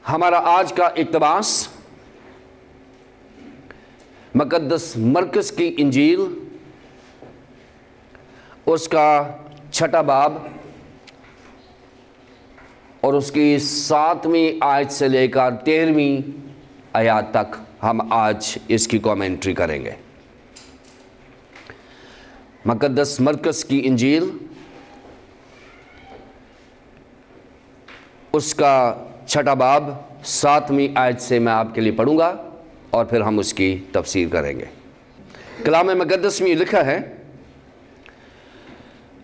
ہمارا آج کا اقتباس مقدس مرکز کی انجیل اس کا 6 باب اور اس کی 7ویں آیت سے لے کر 13ویں آیات تک ہم آج اس کی کومنٹری کریں گے۔ مقدس مرکز کی انجیل اس کا 6 باب 7ویں آیت سے میں آپ کے لیے پڑھوں گا اور پھر ہم اس کی تفسیر کریں گے۔ کلام مقدس میں لکھا ہے،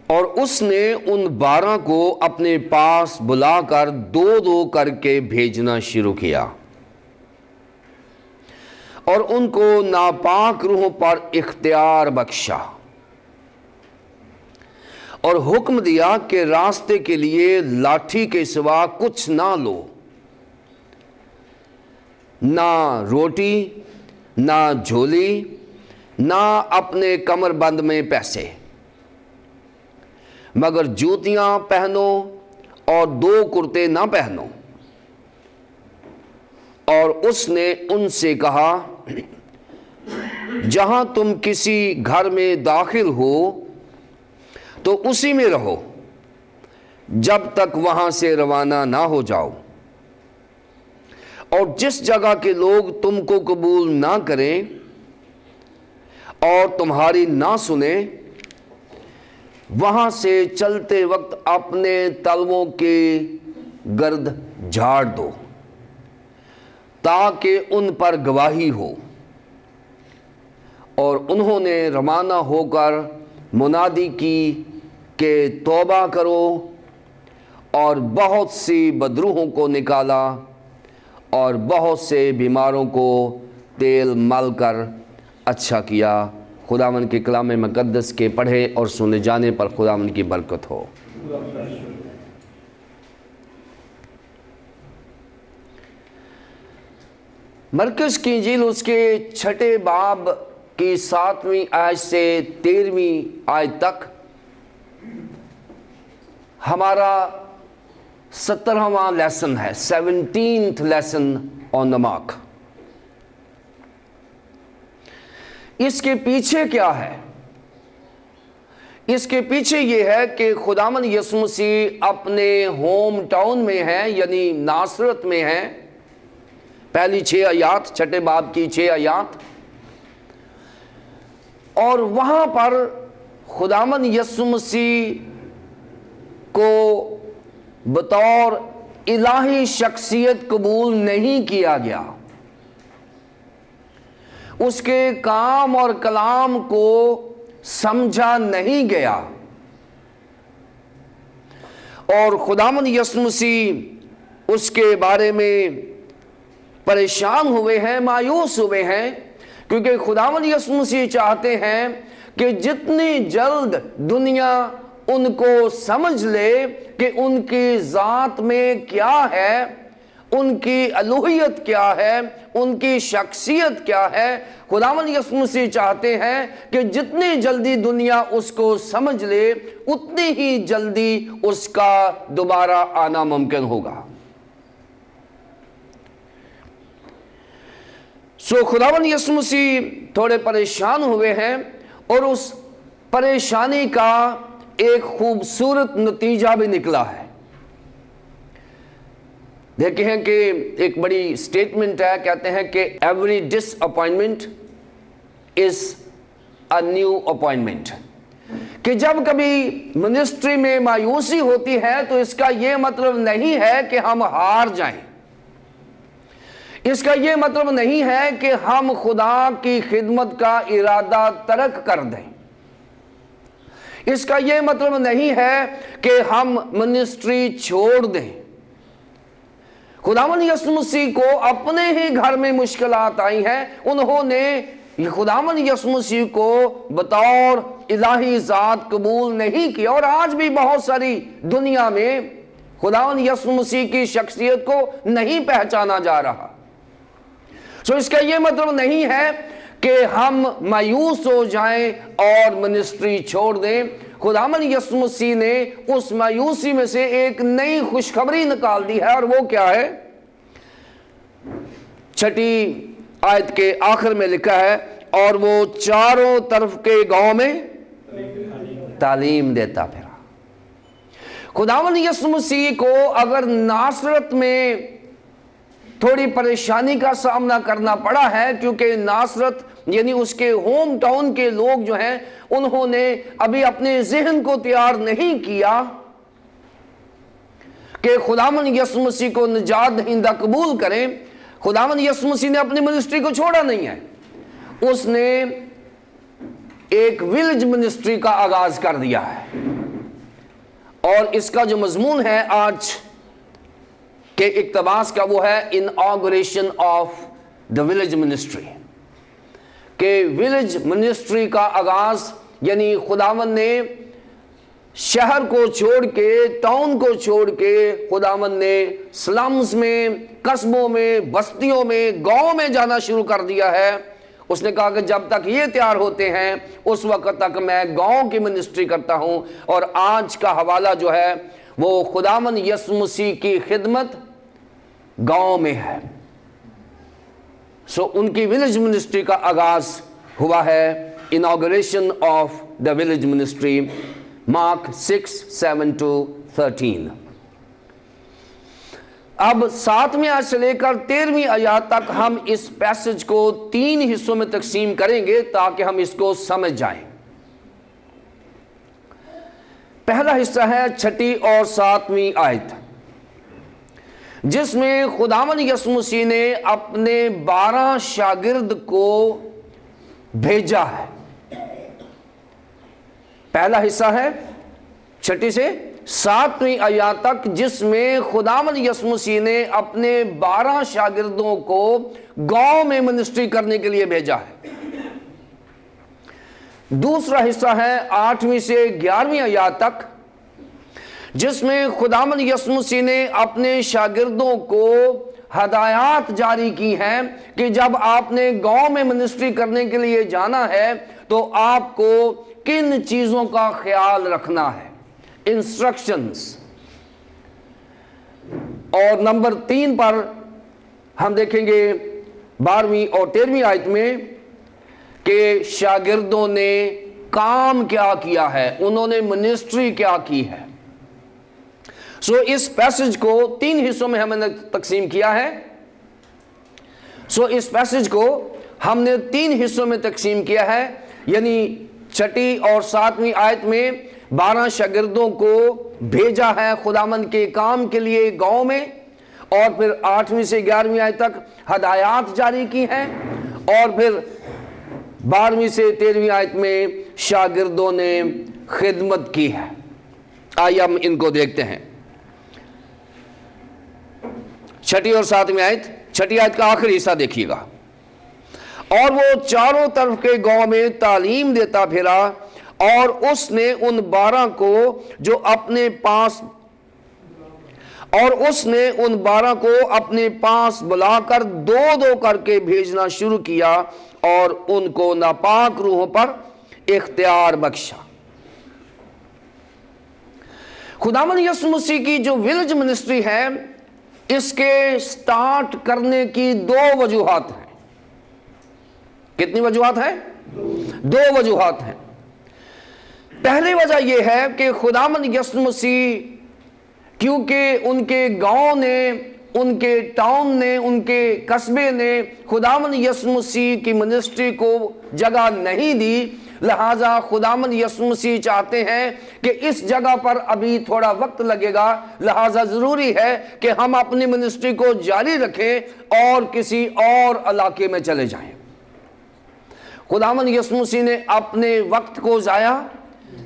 اور اس نے ان 12 کو اپنے پاس بلا کر 2 کر کے بھیجنا شروع کیا اور ان کو ناپاک روحوں پر اختیار بخشا اور حکم دیا کہ راستے کے لیے لاٹھی کے سوا کچھ نہ لو، نہ روٹی، نہ جھولی، نہ اپنے کمر بند میں پیسے، مگر جوتیاں پہنو اور 2 کرتے نہ پہنو۔ اور اس نے ان سے کہا، جہاں تم کسی گھر میں داخل ہو تو اسی میں رہو جب تک وہاں سے روانہ نہ ہو جاؤ، اور جس جگہ کے لوگ تم کو قبول نہ کریں اور تمہاری نہ سنیں، وہاں سے چلتے وقت اپنے تلووں کے گرد جھاڑ دو تاکہ ان پر گواہی ہو۔ اور انہوں نے روانہ ہو کر منادی کی کہ توبہ کرو، اور بہت سی بدروحوں کو نکالا اور بہت سے بیماروں کو تیل مل کر اچھا کیا۔ خداوند کے کلام مقدس کے پڑھے اور سنے جانے پر خداوند کی برکت ہو۔ مرکز کی انجیل اس کے 6 باب کی 7ویں آیت سے 13ویں آیت تک ہمارا 17واں لیسن ہے، 17th lesson on the mark. اس کے پیچھے کیا ہے؟ اس کے پیچھے یہ ہے کہ خداوند یسوع مسیح اپنے ہوم ٹاؤن میں ہے، یعنی ناصرت میں ہے۔ پہلی 6 آیات، 6 باب کی 6 آیات، اور وہاں پر خداوند یسوع مسیح کو بطور الہی شخصیت قبول نہیں کیا گیا، اس کے کام اور کلام کو سمجھا نہیں گیا، اور خداوند یسوع مسیح اس کے بارے میں پریشان ہوئے ہیں، مایوس ہوئے ہیں، کیونکہ خداوند یسوع مسیح چاہتے ہیں کہ جتنی جلد دنیا ان کو سمجھ لے کہ ان کی ذات میں کیا ہے، ان کی الوہیت کیا ہے، ان کی شخصیت کیا ہے، خداوند یسوع مسیح چاہتے ہیں کہ جتنی جلدی دنیا اس کو سمجھ لے اتنی ہی جلدی اس کا دوبارہ آنا ممکن ہوگا۔ خداوند یسوع مسیح تھوڑے پریشان ہوئے ہیں، اور اس پریشانی کا ایک خوبصورت نتیجہ بھی نکلا ہے۔ دیکھیں ہیں کہ ایک بڑی سٹیٹمنٹ ہے، کہتے ہیں کہ every disappointment is a new appointment, کہ جب کبھی منسٹری میں مایوسی ہوتی ہے تو اس کا یہ مطلب نہیں ہے کہ ہم ہار جائیں، اس کا یہ مطلب نہیں ہے کہ ہم خدا کی خدمت کا ارادہ ترک کر دیں، اس کا یہ مطلب نہیں ہے کہ ہم منسٹری چھوڑ دیں۔ خداوند یسوع مسیح کو اپنے ہی گھر میں مشکلات آئی ہیں، انہوں نے خداوند یسوع مسیح کو بطور الہی ذات قبول نہیں کیا، اور آج بھی بہت ساری دنیا میں خداوند یسوع مسیح کی شخصیت کو نہیں پہچانا جا رہا۔ اس کا یہ مطلب نہیں ہے کہ ہم مایوس ہو جائیں اور منسٹری چھوڑ دیں۔ خداوند یسوع مسیح نے اس مایوسی میں سے ایک نئی خوشخبری نکال دی ہے، اور وہ کیا ہے؟ छठी आयत के आखिर में लिखा है, और वो चारों तरफ के गांव में तालीम देता फिरा। खुदावंद यीशु मसीह को अगर नासरत में थोड़ी परेशानी का सामना करना पड़ा है, क्योंकि नासरत यानी उसके होम टाउन के लोग जो हैं उन्होंने अभी अपने ज़हन को तैयार नहीं किया कि खुदावंद यीशु मसीह को निजात दहिंदा कबूल करें। खुदावंद यीशु मसीह ने अपनी मिनिस्ट्री को छोड़ा नहीं है, उसने एक विलेज मिनिस्ट्री का आगाज कर दिया है। और इसका जो मजमून है आज के इक्तबास का, वो है inauguration of the village ministry, के विलेज मिनिस्ट्री का आगाज, यानी खुदावंद ने शहर को छोड़ के, टाउन को छोड़ के, खुदावंद ने स्लम्स में, कस्बों में, बस्तियों में, गांव में जाना शुरू कर दिया है। उसने कहा कि जब तक ये तैयार होते हैं उस वक्त तक मैं गांव की मिनिस्ट्री करता हूं। और आज का हवाला जो है वो खुदावंद यीशु मसीह की खिदमत गांव में है। सो उनकी विलेज मिनिस्ट्री का आगाज हुआ है, inauguration of the village ministry, mark 6:7-13। अब 7वीं आयत से लेकर 13वीं आयत तक हम इस पैसेज को 3 हिस्सों में तकसीम करेंगे ताकि हम इसको समझ जाएं। पहला हिस्सा है 6ठी और 7वीं आयत, जिसमें खुदावंद यीशु मसीह ने अपने 12 शागिर्द को भेजा है। पहला हिस्सा है 6ठी से 7वीं आयत तक, जिसमें खुदावंद यीशु मसीह ने अपने 12 शागिर्दों को गांव में मिनिस्ट्री करने के लिए भेजा है। दूसरा हिस्सा है 8वीं से 11वीं आयत तक, जिसमें खुदावंद यीशु मसीह ने अपने शागिर्दों को हदायत जारी की हैं कि जब आपने गांव में मिनिस्ट्री करने के लिए जाना है तो आपको किन चीजों का ख्याल रखना है, इंस्ट्रक्शंस। और नंबर 3 पर हम देखेंगे 12वीं और 13वीं आयत में कि शागिर्दों ने काम क्या किया है, उन्होंने मिनिस्ट्री क्या की है। सो इस पैसेज को 3 हिस्सों में हमने तकसीम किया है। सो इस पैसेज को हमने 3 हिस्सों में तकसीम किया है, यानी 6ठी और 7वीं आयत में 12 शागिर्दों को भेजा है खुदावंद के काम के लिए गांव में, और फिर 8वीं से 11वीं आयत तक हदायत जारी की हैं, और फिर 12वीं से 13वीं आयत में शागिर्दों ने खिदमत की है। आइए हम इनको देखते हैं। 6ठी और 7वीं आयत। 6ठी आयत का आखिरी हिस्सा देखिएगा। और वो चारों तरफ के गांव में तालीम देता फिरा, और उसने उन 12 को जो अपने पास अपने पास बुलाकर 2-2 करके भेजना शुरू किया, और उनको नापाक रूहों पर इख्तियार बख्शा। खुदावंद यीशु मसीह की जो विलेज मिनिस्ट्री है, इसके स्टार्ट करने की 2 वजूहात हैं। कितनी वजूहात हैं? 2 वजूहात हैं। पहली वजह यह है कि खुदावंद यीशु मसीह, क्योंकि उनके गांव ने, उनके टाउन ने, उनके कस्बे ने खुदावंद यीशु मसीह की मिनिस्ट्री को जगह नहीं दी, लिहाजा खुदावंद यीशु मसीह चाहते हैं कि इस जगह पर अभी थोड़ा वक्त लगेगा, लिहाजा जरूरी है कि हम अपनी मिनिस्ट्री को जारी रखें और किसी और इलाके में चले जाएं। खुदावंद यीशु मसीह ने अपने वक्त को जाया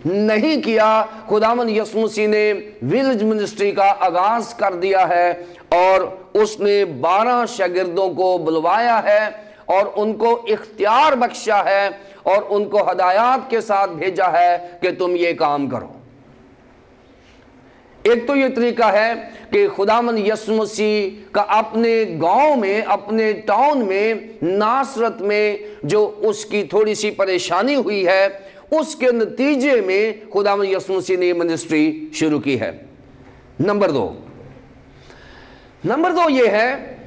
नहीं किया। खुदावंद यीशु मसीह ने विलेज मिनिस्ट्री का आगाज कर दिया है, और उसने 12 शागिर्दों को बुलवाया है और उनको इख्तियार बख्शा है और उनको हदायत के साथ भेजा है कि तुम ये काम करो। एक तो ये तरीका है कि खुदावंद यीशु मसीह का अपने गांव में, अपने टाउन में, नासरत में जो उसकी थोड़ी सी परेशानी हुई है, उसके नतीजे में खुदावंद यीशु मसीह ने मिनिस्ट्री शुरू की है। नंबर 2 ये है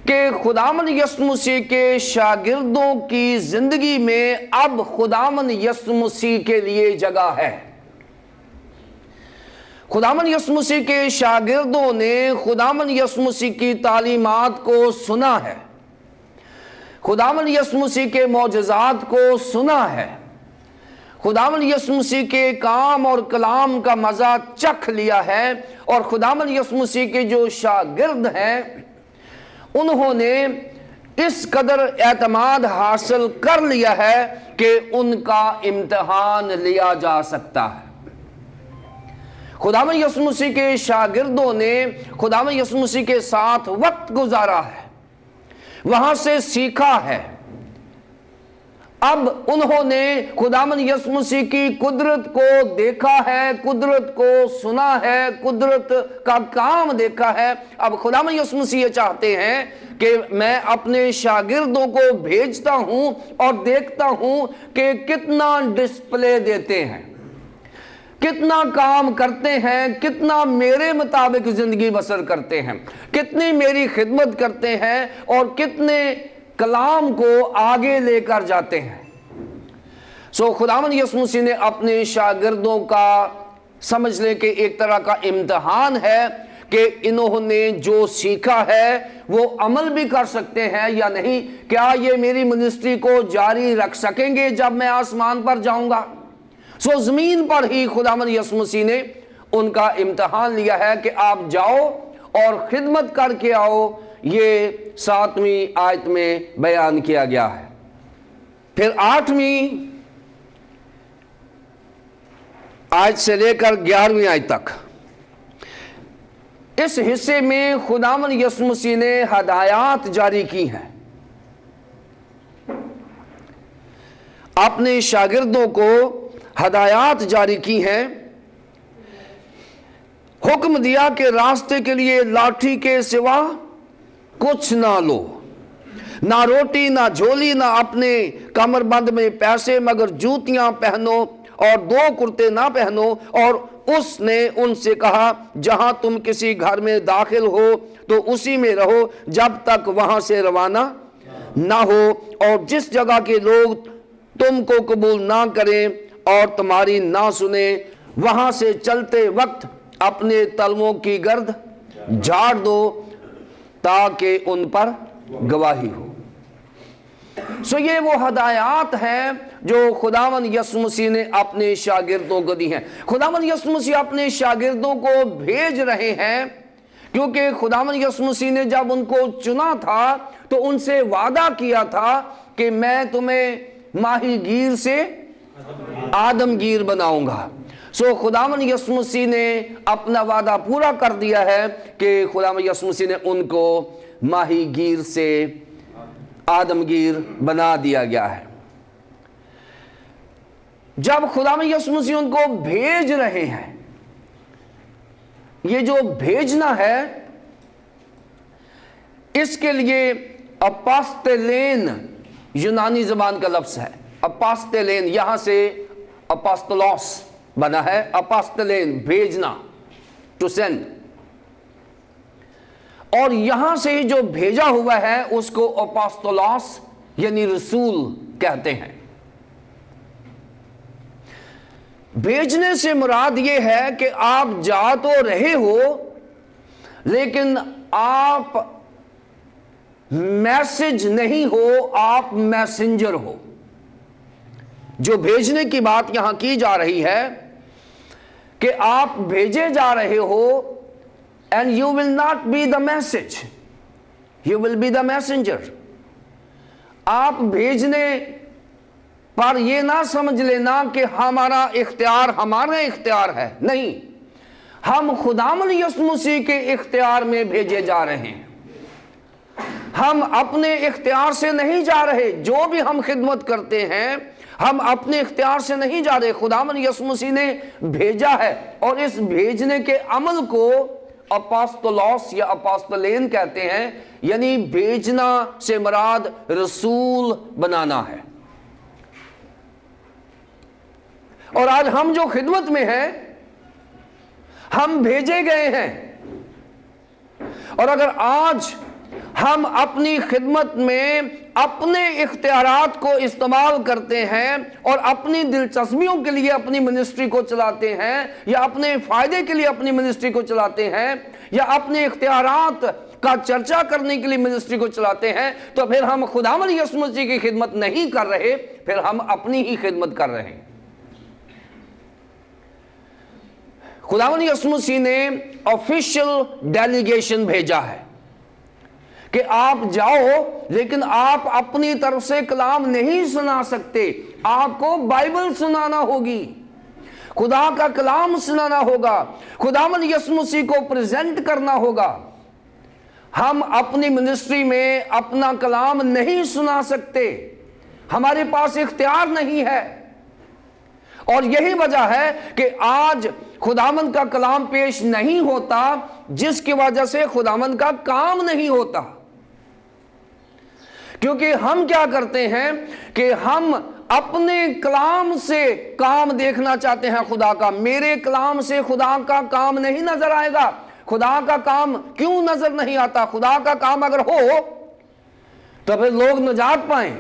کہ خداوند یسوع مسیح کے شاگردوں کی زندگی میں اب خداوند یسوع مسیح کے لیے جگہ ہے۔ خداوند یسوع مسیح کے شاگردوں نے خداوند یسوع مسیح کی تعلیمات کو سنا ہے، خداوند یسوع مسیح کے معجزات کو سنا ہے، خداوند یسوع مسیح کے کام اور کلام کا مزہ چکھ لیا ہے، اور خداوند یسوع مسیح کے جو شاگرد ہیں انہوں نے اس قدر اعتماد حاصل کر لیا ہے کہ ان کا امتحان لیا جا سکتا ہے۔ خداوند یسوع مسیح کے شاگردوں نے خداوند یسوع مسیح کے ساتھ وقت گزارا ہے، وہاں سے سیکھا ہے۔ اب انہوں نے خداوند یسوع مسیح کی قدرت کو دیکھا ہے، قدرت کو سنا ہے، قدرت کا کام دیکھا ہے۔ اب خداوند یسوع مسیح یہ چاہتے ہیں کہ میں اپنے شاگردوں کو بھیجتا ہوں اور دیکھتا ہوں کہ کتنا ڈسپلے دیتے ہیں، کتنا کام کرتے ہیں، کتنا میرے مطابق زندگی بسر کرتے ہیں، کتنی میری خدمت کرتے ہیں، اور کتنے کلام کو آگے لے کر جاتے ہیں۔ خداوند یسوع مسیح نے اپنے شاگردوں کا سمجھ لے کہ ایک طرح کا امتحان ہے کہ انہوں نے جو سیکھا ہے وہ عمل بھی کر سکتے ہیں یا نہیں، کیا یہ میری منسٹری کو جاری رکھ سکیں گے جب میں آسمان پر جاؤں گا۔ زمین پر ہی خداوند یسوع مسیح نے ان کا امتحان لیا ہے کہ آپ جاؤ اور خدمت کر کے آؤ، یہ 7ویں آیت میں بیان کیا گیا ہے۔ پھر 8ویں آیت سے لے کر 11ویں آیت تک اس حصے میں خداوند یسوع مسیح نے ہدایات جاری کی ہیں، اپنے شاگردوں کو ہدایات جاری کی ہیں۔ حکم دیا کہ راستے کے لیے لاٹھی کے سوا کچھ نہ لو، نہ روٹی، نہ جھولی، نہ اپنے کمر بند میں پیسے، مگر جوتیاں پہنو اور 2 کرتے نہ پہنو۔ اور اس نے ان سے کہا جہاں تم کسی گھر میں داخل ہو تو اسی میں رہو جب تک وہاں سے روانہ نہ ہو، اور جس جگہ کے لوگ تم کو قبول نہ کریں اور تمہاری نہ سنیں، وہاں سے چلتے وقت اپنے تلووں کی گرد جھاڑ دو تاکہ ان پر گواہی ہو۔ یہ وہ ہدایات ہیں جو خداوند یسوع مسیح نے اپنے شاگردوں کو دی ہیں۔ خداوند یسوع مسیح اپنے شاگردوں کو بھیج رہے ہیں کیونکہ خداوند یسوع مسیح نے جب ان کو چنا تھا تو ان سے وعدہ کیا تھا کہ میں تمہیں ماہی گیر سے آدم گیر بناؤں گا۔ خداوند یسوع مسیح نے اپنا وعدہ پورا کر دیا ہے کہ خداوند یسوع مسیح نے ان کو ماہی گیر سے آدمگیر بنا دیا گیا ہے۔ جب خداوند یسوع مسیح ان کو بھیج رہے ہیں، یہ جو بھیجنا ہے اس کے لیے اپاستلین یونانی زبان کا لفظ ہے۔ اپاستلین یہاں سے اپاستلوس بنا ہے، اپاستلین بھیجنا، ٹو سینڈ، اور یہاں سے ہی جو بھیجا ہوا ہے اس کو اپاستلوس یعنی رسول کہتے ہیں۔ بھیجنے سے مراد یہ ہے کہ آپ جا تو رہے ہو لیکن آپ میسج نہیں ہو، آپ میسنجر ہو۔ جو بھیجنے کی بات یہاں کی جا رہی ہے کہ آپ بھیجے جا رہے ہو، and you will not be the message, you will be the messenger۔ آپ بھیجنے پر یہ نہ سمجھ لینا کہ ہمارا اختیار ہے، نہیں، ہم خداوند یسوع مسیح کے اختیار میں بھیجے جا رہے ہیں۔ ہم اپنے اختیار سے نہیں جا رہے، جو بھی ہم خدمت کرتے ہیں ہم اپنے اختیار سے نہیں جا رہے، خداوند یسوع مسیح نے بھیجا ہے، اور اس بھیجنے کے عمل کو اپاستلوس یا اپاستلین کہتے ہیں، یعنی بھیجنا سے مراد رسول بنانا ہے۔ اور آج ہم جو خدمت میں ہیں ہم بھیجے گئے ہیں، اور اگر آج हम अपनी खिदमत में अपने इख्तियारात को इस्तेमाल करते हैं और अपनी दिलचस्पियों के लिए अपनी मिनिस्ट्री को चलाते हैं, या अपने फायदे के लिए अपनी मिनिस्ट्री को चलाते हैं, या अपने इख्तियारात का चर्चा करने के लिए मिनिस्ट्री को चलाते हैं, तो फिर हम खुदावंद यीशु मसीह की खिदमत नहीं कर रहे, फिर हम अपनी ही खिदमत कर रहे हैं। खुदावंद यीशु मसीह ने ऑफिशियल डेलीगेशन भेजा है कि आप जाओ, लेकिन आप अपनी तरफ से कलाम नहीं सुना सकते, आपको बाइबल सुनाना होगी, खुदा का कलाम सुनाना होगा, खुदावंद यीशु मसीह को प्रेजेंट करना होगा। हम अपनी मिनिस्ट्री में अपना कलाम नहीं सुना सकते, हमारे पास इख्तियार नहीं है। और यही वजह है कि आज खुदावंद का कलाम पेश नहीं होता, जिसकी वजह से खुदावंद का काम नहीं होता। क्योंकि हम क्या करते हैं कि हम अपने कलाम से काम देखना चाहते हैं खुदा का। मेरे कलाम से खुदा का काम नहीं नजर आएगा। खुदा का काम क्यों नजर नहीं आता? खुदा का काम अगर हो तो फिर लोग निजात पाएं।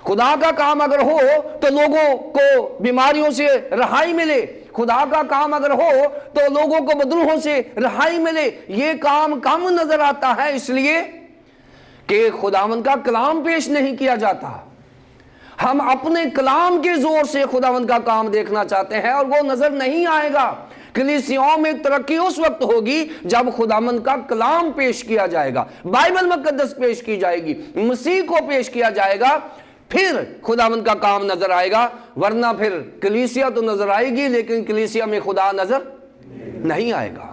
खुदा का काम अगर हो तो लोगों को बीमारियों से रहाई मिले। खुदा का काम अगर हो तो लोगों को बदरूहों से रहाई मिले। ये काम कम नजर आता है इसलिए कि खुदावंद का कलाम पेश नहीं किया जाता। हम अपने कलाम के जोर से खुदावंद का काम देखना चाहते हैं और वो नजर नहीं आएगा। कलीसियाओं में तरक्की उस वक्त होगी जब खुदावंद का कलाम पेश किया जाएगा, बाइबल मुकद्दस पेश की जाएगी, मसीह को पेश किया जाएगा, फिर खुदावंद का काम नजर आएगा। वरना फिर कलीसिया तो नजर आएगी लेकिन कलीसिया में खुदा नजर नहीं आएगा।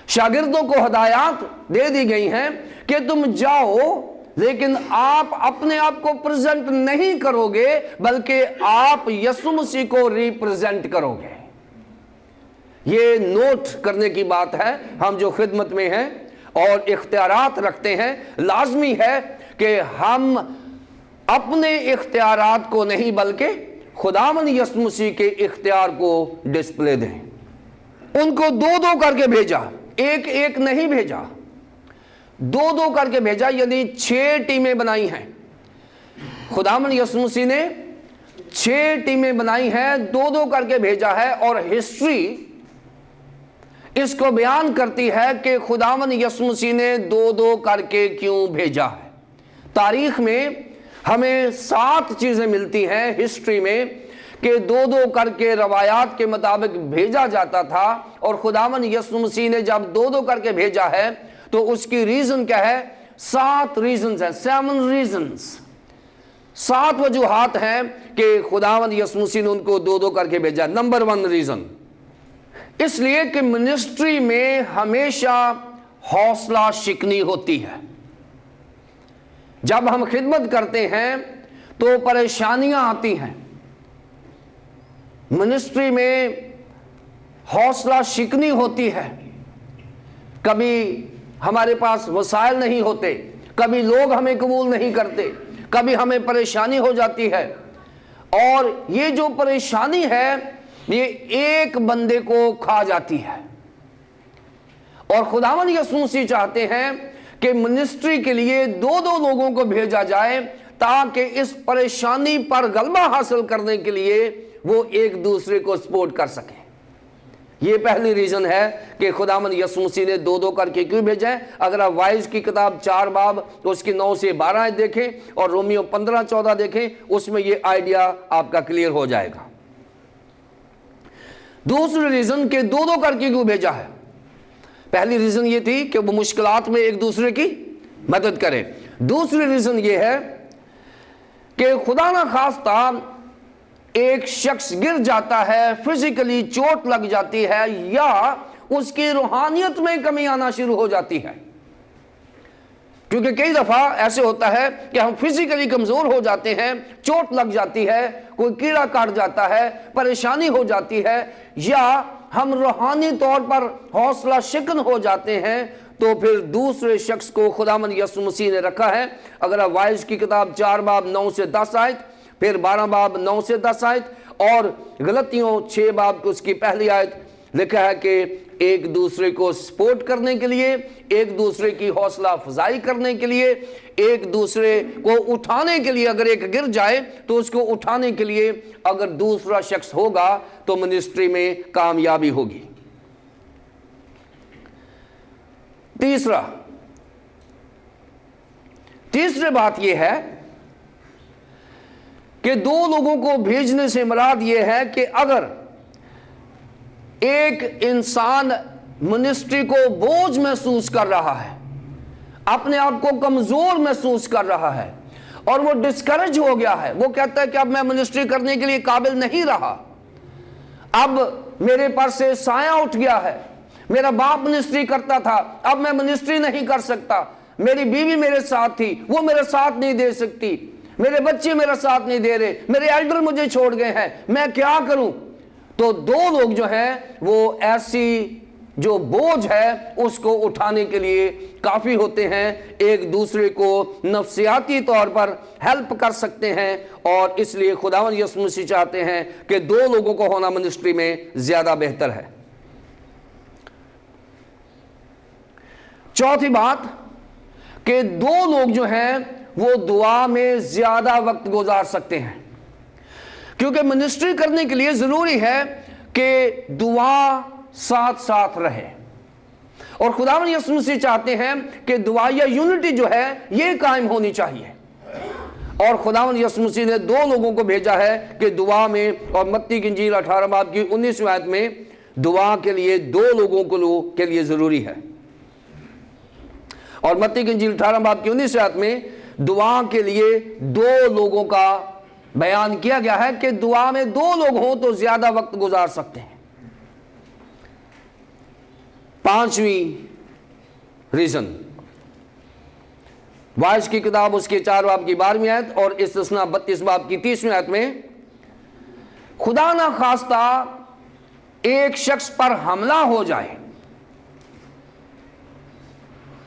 शागिर्दों को हदायत दे दी गई हैं कि तुम जाओ, लेकिन आप अपने आप को प्रेजेंट नहीं करोगे, बल्कि आप यीशु मसीह को रिप्रेजेंट करोगे। ये नोट करने की बात है। हम जो खिदमत में हैं और इख्तियारात रखते हैं, लाजमी है कि हम अपने इख्तियारात को नहीं बल्कि खुदावंद यीशु मसीह के इख्तियार को डिस्प्ले दें। उनको दो दो करके भेजा, एक एक नहीं भेजा, दो दो करके भेजा, यानी 6 टीमें बनाई हैं। खुदावंद यीशु मसीह ने 6 टीमें बनाई हैं, दो दो करके भेजा है। और हिस्ट्री इसको बयान करती है कि खुदावंद यीशु मसीह ने दो दो करके क्यों भेजा है। तारीख में हमें 7 चीजें मिलती हैं हिस्ट्री में कि दो दो करके रवायात के मुताबिक भेजा जाता था। और खुदावंद यीशु मसीह ने जब दो दो करके भेजा है तो उसकी रीजन क्या है? 7 रीजंस है, 7 रीजंस, 7 वजूहात हैं कि खुदावंद यीशु मसीह ने उनको दो दो करके भेजा। नंबर 1 रीजन, इसलिए कि मिनिस्ट्री में हमेशा हौसला शिकनी होती है। जब हम खिदमत करते हैं तो परेशानियां आती हैं। मिनिस्ट्री में हौसला शिकनी होती है। कभी हमारे पास वसाइल नहीं होते, कभी लोग हमें कबूल नहीं करते, कभी हमें परेशानी हो जाती है। और ये जो परेशानी है ये एक बंदे को खा जाती है। और खुदावंद यीशु मसीह चाहते हैं कि मिनिस्ट्री के लिए दो दो लोगों को भेजा जाए ताकि इस परेशानी पर गलबा हासिल करने के लिए वो एक दूसरे को सपोर्ट कर सकें। ये पहली रीजन है कि खुदावंद यीशु मसीह ने दो दो करके क्यों भेजा है। अगर आप वाइज की किताब 4 बाब तो उसकी 9 से 12 देखें और रोमियो 15-14 देखें, उसमें ये आइडिया आपका क्लियर हो जाएगा। दूसरी रीजन के दो दो करके क्यों भेजा है। पहली रीजन ये थी कि वो मुश्किलात में एक दूसरे की मदद करें। दूसरी रीजन ये है कि खुदा ना खास्ता एक शख्स गिर जाता है, फिजिकली चोट लग जाती है या उसकी रूहानियत में कमी आना शुरू हो जाती है। क्योंकि कई दफा ऐसे होता है कि हम फिजिकली कमजोर हो जाते हैं, चोट लग जाती है, कोई कीड़ा काट जाता है, परेशानी हो जाती है, या हम रूहानी तौर पर हौसला शिकन हो जाते हैं, तो फिर दूसरे शख्स को खुदावंद यीशु मसीह ने रखा है। अगर आप वाइज की किताब 4 बाब 9 से 10 आयत, फिर 12 बाब 9 से 10 आयत और गलतियों 6 बाब उसकी पहली आयत लिखा है कि एक दूसरे को सपोर्ट करने के लिए, एक दूसरे की हौसला अफजाई करने के लिए, एक दूसरे को उठाने के लिए, अगर एक गिर जाए तो उसको उठाने के लिए अगर दूसरा शख्स होगा तो मिनिस्ट्री में कामयाबी होगी। तीसरी बात यह है कि दो लोगों को भेजने से मुराद यह है कि अगर एक इंसान मिनिस्ट्री को बोझ महसूस कर रहा है, अपने आप को कमजोर महसूस कर रहा है और वो डिस्करेज हो गया है, वो कहता है कि अब मैं मिनिस्ट्री करने के लिए काबिल नहीं रहा, अब मेरे पर से साया उठ गया है, मेरा बाप मिनिस्ट्री करता था, अब मैं मिनिस्ट्री नहीं कर सकता, मेरी बीवी मेरे साथ थी, वो मेरा साथ नहीं दे सकती, मेरे बच्चे मेरा साथ नहीं दे रहे, मेरे एल्डर मुझे छोड़ गए हैं, मैं क्या करूं। तो दो लोग जो हैं वो ऐसी जो बोझ है उसको उठाने के लिए काफी होते हैं, एक दूसरे को नफ्सियाती तौर पर हेल्प कर सकते हैं और इसलिए खुदावंद यीशु मसीह चाहते हैं कि दो लोगों को होना मिनिस्ट्री में ज्यादा बेहतर है। चौथी बात कि दो लोग जो हैं वो दुआ में ज्यादा वक्त गुजार सकते हैं, क्योंकि मिनिस्ट्री करने के लिए जरूरी है कि दुआ साथ साथ रहे और खुदावंद यीशु मसीह चाहते हैं कि दुआ या यूनिटी जो है ये कायम होनी चाहिए। और खुदावंद यीशु मसीह ने दो लोगों को भेजा है कि दुआ में, और मत्ती की इंजील 18 बाब की 19वीं आयत में दुआ के लिए दो लोगों के लिए जरूरी है। और मत्ती की इंजील 18 बाब की 19वीं आयत में दुआ के लिए दो लोगों का बयान किया गया है कि दुआ में दो लोग हों तो ज्यादा वक्त गुजार सकते हैं। पांचवी रीजन, वाइज की किताब उसके 4 बाब की 12वीं आयत और इस्तिस्ना 32 बाब की 30वीं आयत में खुदा ना खास्ता एक शख्स पर हमला हो जाए,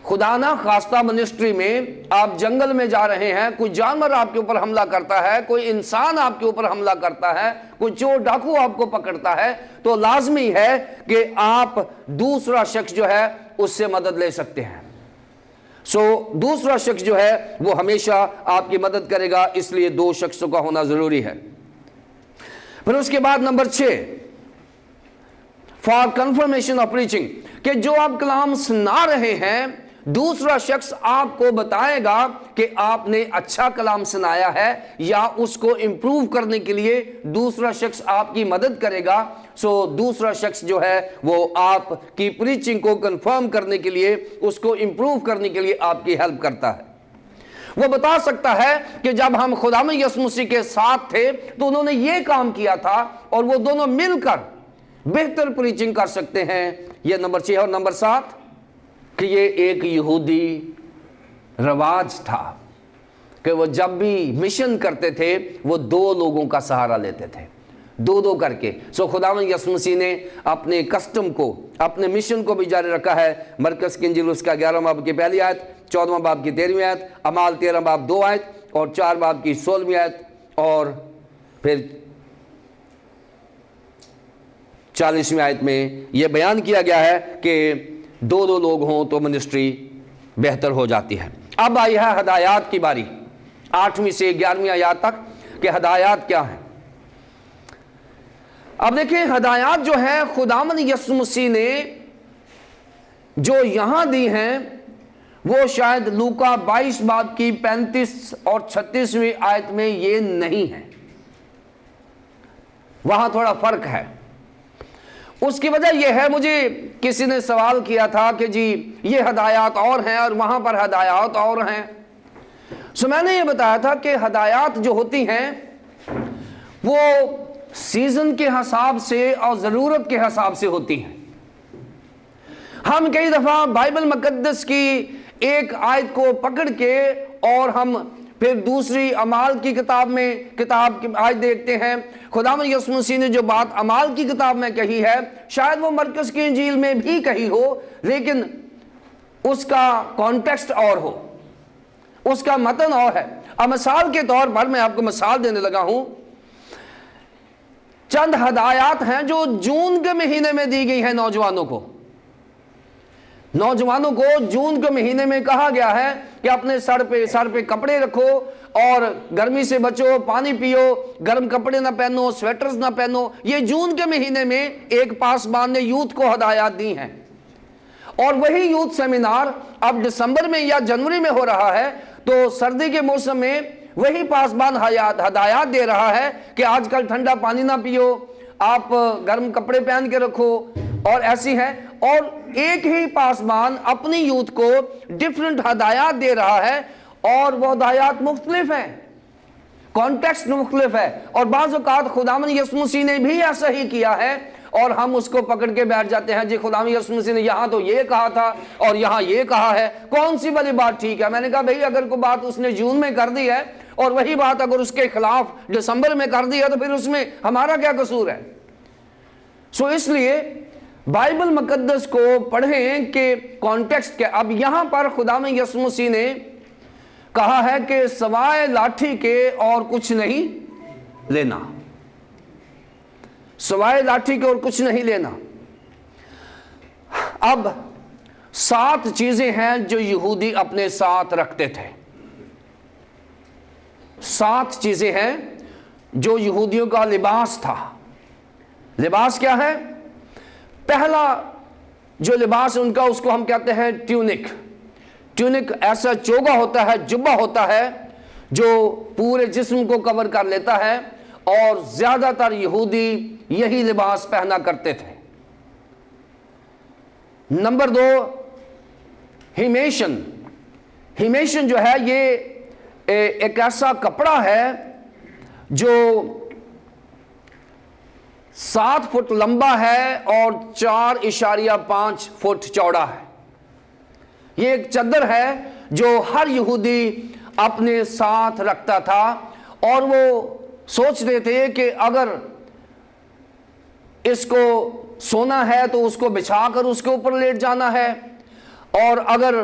खुदा ना खास्ता मिनिस्ट्री में आप जंगल में जा रहे हैं, कोई जानवर आपके ऊपर हमला करता है, कोई इंसान आपके ऊपर हमला करता है, कोई चोर डाकू आपको पकड़ता है, तो लाजमी है कि आप दूसरा शख्स जो है उससे मदद ले सकते हैं। दूसरा शख्स जो है वो हमेशा आपकी मदद करेगा, इसलिए दो शख्सों का होना जरूरी है। फिर उसके बाद number 6, for confirmation of preaching, कि जो आप कलाम सुना रहे हैं दूसरा शख्स आपको बताएगा कि आपने अच्छा कलाम सुनाया है या उसको इंप्रूव करने के लिए दूसरा शख्स आपकी मदद करेगा। दूसरा शख्स जो है वो आपकी प्रीचिंग को कंफर्म करने के लिए, उसको इंप्रूव करने के लिए आपकी हेल्प करता है। वो बता सकता है कि जब हम खुदावंद यीशु मसीह के साथ थे तो उन्होंने ये काम किया था और वो दोनों मिलकर बेहतर प्रीचिंग कर सकते हैं। ये नंबर 6। और नंबर 7 कि ये एक यहूदी रवाज था कि वो जब भी मिशन करते थे वो दो लोगों का सहारा लेते थे, दो करके। खुदावंद यीशु मसीह ने अपने कस्टम को, अपने मिशन को भी जारी रखा है। मरकस की इंजील उसका 11 बाब की 1 आयत, 14 बाब की 13वीं आयत, अमाल 13 बाब 2 आयत और 4 बाब की 16वीं आयत और फिर 40वीं आयत में यह बयान किया गया है कि दो लोग हों तो मिनिस्ट्री बेहतर हो जाती है। अब आई है हदायत की बारी, 8वीं से 11वीं आयत तक कि हदायत क्या है। अब देखिए, हदायत जो है खुदावंद यीशु मसीह ने जो यहां दी हैं वो शायद लूका 22 बाब की 35 और 36वीं आयत में ये नहीं है, वहां थोड़ा फर्क है। उसकी वजह यह है, मुझे किसी ने सवाल किया था कि जी ये हदायत और हैं और वहां पर हदायत और हैं। मैंने ये बताया था कि हदायत जो होती हैं वो सीजन के हिसाब से और ज़रूरत के हिसाब से होती हैं। हम कई दफ़ा बाइबल मुकद्दस की एक आयत को पकड़ के और हम फिर दूसरी अमाल की किताब की आयत देखते हैं। खुदावंद यीशु मसीह ने जो बात अमाल की किताब में कही है शायद वो मरकस की इंजील में भी कही हो, लेकिन उसका कॉन्टेक्स्ट और हो, उसका मतन और है। अब मिसाल के तौर पर मैं आपको मिसाल देने लगा हूं चंद हदायत हैं जो जून के महीने में दी गई हैं नौजवानों को। नौजवानों को जून के महीने में कहा गया है कि अपने सर पे कपड़े रखो और गर्मी से बचो, पानी पियो, गर्म कपड़े ना पहनो, स्वेटर्स ना पहनो। ये जून के महीने में एक पासबान ने यूथ को हदायत दी हैं। और वही यूथ सेमिनार अब दिसंबर में या जनवरी में हो रहा है, तो सर्दी के मौसम में वही पासबान हदायत दे रहा है कि आजकल ठंडा पानी ना पियो, आप गर्म कपड़े पहन के रखो, और ऐसी है। और एक ही पासबान अपनी यूथ को डिफरेंट हदायत दे रहा है, और वो हदायत मुख्तलिफ है, कॉन्टेक्स्ट मुख्तलिफ है। और बाज़ औक़ात खुदावंद यीशु मसीह ने भी ऐसा ही किया है, और हम उसको पकड़ के बैठ जाते हैं, जी खुदावंद यीशु मसीह ने यहाँ तो ये कहा था और यहाँ ये कहा है, कौन सी वाली बात ठीक है। मैंने कहा भाई, अगर कोई बात उसने जून में कर दी है और वही बात अगर उसके खिलाफ दिसंबर में कर दी है, तो फिर उसमें हमारा क्या कसूर है। सो इसलिए बाइबल मुकद्दस को पढ़ें कि कॉन्टेक्स्ट क्या। अब यहां पर खुदावंद यीशु मसीह ने कहा है कि सवाए लाठी के और कुछ नहीं लेना, सवाए लाठी के और कुछ नहीं लेना। अब 7 चीजें हैं जो यहूदी अपने साथ रखते थे। 7 चीजें हैं जो यहूदियों का लिबास था। लिबास क्या है? पहला जो लिबास उनका, उसको हम कहते हैं ट्यूनिक। ट्यूनिक ऐसा चोगा होता है, जुब्बा होता है, जो पूरे जिस्म को कवर कर लेता है, और ज्यादातर यहूदी यही लिबास पहना करते थे। नंबर 2, हिमेशन। हिमेशन जो है ये एक ऐसा कपड़ा है जो 7 फुट लंबा है और 4.5 फुट चौड़ा है। ये एक चद्दर है जो हर यहूदी अपने साथ रखता था, और वो सोचते थे कि अगर इसको सोना है तो उसको बिछाकर उसके ऊपर लेट जाना है, और अगर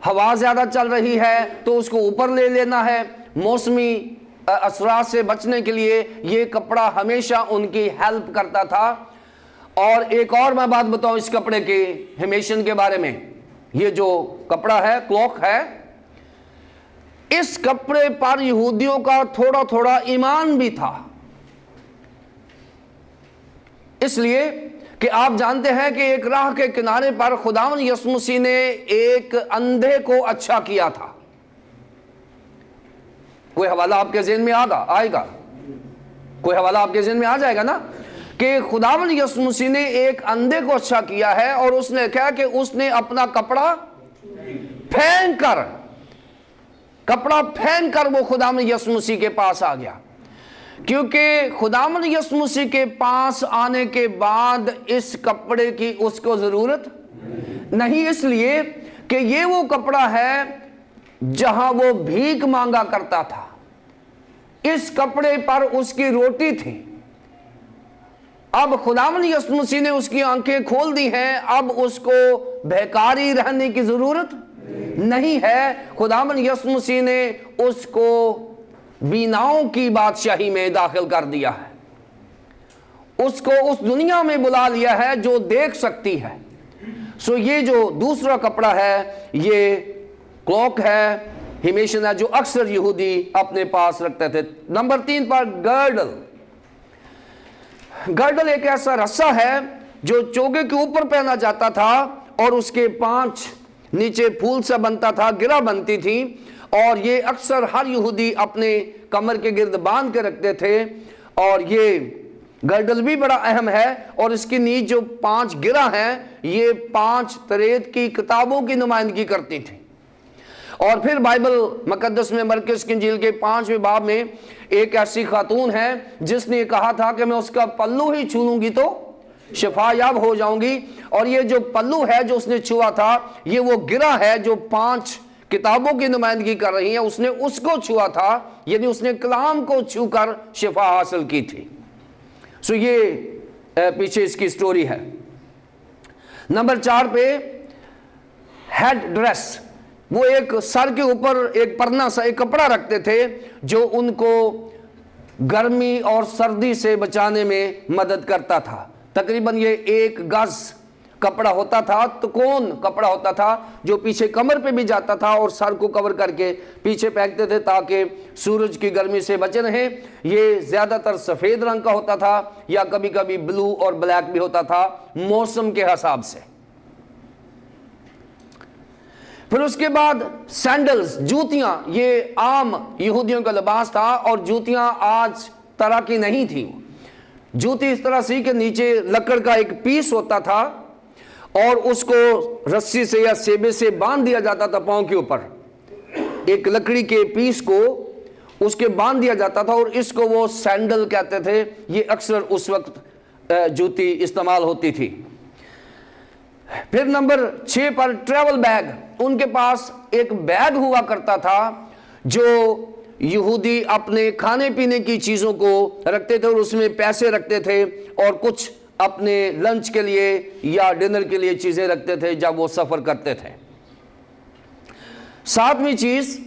हवा ज्यादा चल रही है तो उसको ऊपर ले लेना है। मौसमी असरात से बचने के लिए ये कपड़ा हमेशा उनकी हेल्प करता था। और एक और मैं बात बताऊं इस कपड़े के हिमेशन के बारे में। ये जो कपड़ा है, क्लॉक है, इस कपड़े पर यहूदियों का थोड़ा थोड़ा ईमान भी था। इसलिए कि आप जानते हैं कि एक राह के किनारे पर खुदावंद यीशु मसीह ने एक अंधे को अच्छा किया था। कोई हवाला आपके ज़हन में आएगा? कोई हवाला आपके ज़हन में आ जाएगा ना, कि खुदावंद यीशु मसीह ने एक अंधे को अच्छा किया है, और उसने कहा कि उसने अपना कपड़ा फेंक कर वो खुदावंद यीशु मसीह के पास आ गया। क्योंकि खुदावंद यीशु मसीह के पास आने के बाद इस कपड़े की उसको जरूरत नहीं, इसलिए कि ये वो कपड़ा है जहां वो भीख मांगा करता था। इस कपड़े पर उसकी रोटी थी। अब खुदावंद यीशु मसीह ने उसकी आंखें खोल दी हैं, अब उसको बेकारी रहने की जरूरत नहीं है। खुदावंद यीशु मसीह ने उसको बीनाओं की बादशाही में दाखिल कर दिया है, उसको उस दुनिया में बुला लिया है जो देख सकती है। सो ये जो दूसरा कपड़ा है ये क्लॉक है, हिमेशन है, जो अक्सर यहूदी अपने पास रखते थे। नंबर 3 पर गर्डल। गर्डल एक ऐसा रस्सा है जो चोगे के ऊपर पहना जाता था, और उसके 5 नीचे फूल सा बनता था, गिरा बनती थी, और ये अक्सर हर यहूदी अपने कमर के गिर्द बांध के रखते थे। और ये गर्डल भी बड़ा अहम है, और इसकी नीचे जो 5 गिरा हैं ये 5 तरेत की किताबों की नुमाइंदगी करती थी। और फिर बाइबल मुकद्दस में मरकुस की इंजील के 5वें बाब में एक ऐसी खातून है जिसने कहा था कि मैं उसका पल्लू ही छू लूंगी तो शिफायाब हो जाऊंगी। और ये जो पल्लू है जो उसने छुआ था, ये वो गिरा है जो 5 किताबों की नुमाइंदगी कर रही है। उसने उसको छुआ था, यानी उसने कलाम को छूकर शिफा हासिल की थी। सो ये पीछे इसकी स्टोरी है। नंबर 4 पे हेड ड्रेस। वो एक सर के ऊपर एक परना सा एक कपड़ा रखते थे जो उनको गर्मी और सर्दी से बचाने में मदद करता था। तकरीबन ये 1 गज कपड़ा होता था, तो कौन कपड़ा होता था जो पीछे कमर पे भी जाता था और सर को कवर करके पीछे फेंकते थे ताकि सूरज की गर्मी से बचे रहें। ये ज्यादातर सफेद रंग का होता था या कभी कभी ब्लू और ब्लैक भी होता था मौसम के हिसाब से। फिर उसके बाद सैंडल्स, जूतियां, ये आम यहूदियों का लिबास था और जूतियां आज तरह की नहीं थी। जूती इस तरह से कि नीचे लकड़ का एक पीस होता था और उसको रस्सी से या सेबे से बांध दिया जाता था पांव के ऊपर। एक लकड़ी के पीस को उसके बांध दिया जाता था और इसको वो सैंडल कहते थे। ये अक्सर उस वक्त जूती इस्तेमाल होती थी। फिर नंबर 6 पर ट्रैवल बैग। उनके पास एक बैग हुआ करता था जो यहूदी अपने खाने पीने की चीजों को रखते थे और उसमें पैसे रखते थे और कुछ अपने लंच के लिए या डिनर के लिए चीजें रखते थे जब वो सफर करते थे। 7वीं चीज,